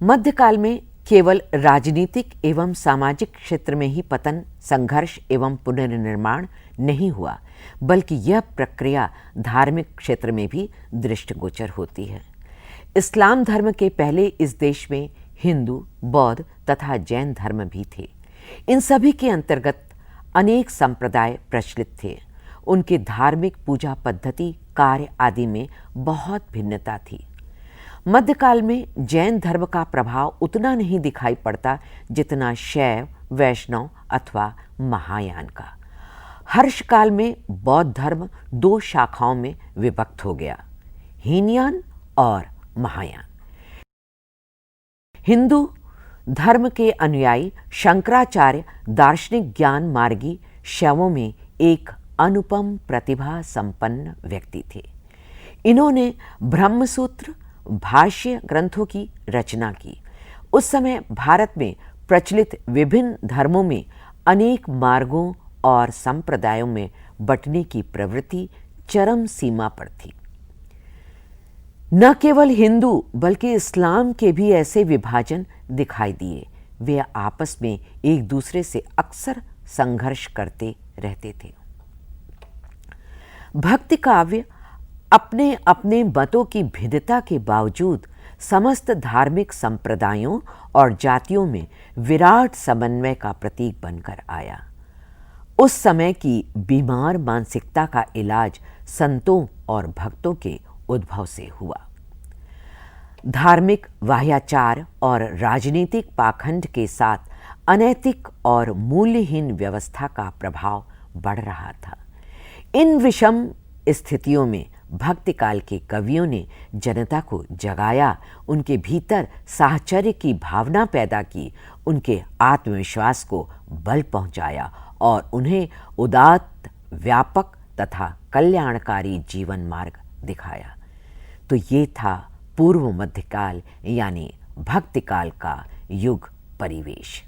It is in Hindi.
मध्यकाल में केवल राजनीतिक एवं सामाजिक क्षेत्र में ही पतन, संघर्ष एवं पुनर्निर्माण नहीं हुआ, बल्कि यह प्रक्रिया धार्मिक क्षेत्र में भी दृष्टिगोचर होती है। इस्लाम धर्म के पहले इस देश में हिंदू, बौद्ध तथा जैन धर्म भी थे। इन सभी के अंतर्गत अनेक संप्रदाय प्रचलित थे। उनके धार्मिक पूजा पद्धति, कार्य आदि में बहुत भिन्नता थी। मध्यकाल में जैन धर्म का प्रभाव उतना नहीं दिखाई पड़ता जितना शैव, वैष्णव अथवा महायान का। हर्षकाल में बौद्ध धर्म दो शाखाओं में विभक्त हो गया, हीनयान और महायान। हिंदू धर्म के अनुयायी शंकराचार्य दार्शनिक ज्ञान मार्गी शैवों में एक अनुपम प्रतिभा संपन्न व्यक्ति थे। इन्होंने ब्रह्मसूत्र भाष्य ग्रंथों की रचना की। उस समय भारत में प्रचलित विभिन्न धर्मों में अनेक मार्गों और संप्रदायों में बंटने की प्रवृत्ति चरम सीमा पर थी। न केवल हिंदू बल्कि इस्लाम के भी ऐसे विभाजन दिखाई दिए। वे आपस में एक दूसरे से अक्सर संघर्ष करते रहते थे। भक्ति काव्य अपने अपने मतों की भिन्नता के बावजूद समस्त धार्मिक संप्रदायों और जातियों में विराट समन्वय का प्रतीक बनकर आया। उस समय की बीमार मानसिकता का इलाज संतों और भक्तों के उद्भव से हुआ। धार्मिक वाह्याचार और राजनीतिक पाखंड के साथ अनैतिक और मूल्यहीन व्यवस्था का प्रभाव बढ़ रहा था। इन विषम स्थितियों में भक्तिकाल के कवियों ने जनता को जगाया, उनके भीतर साहचर्य की भावना पैदा की, उनके आत्मविश्वास को बल पहुंचाया और उन्हें उदात्त, व्यापक तथा कल्याणकारी जीवन मार्ग दिखाया। तो ये था पूर्व मध्यकाल यानी भक्तिकाल का युग परिवेश।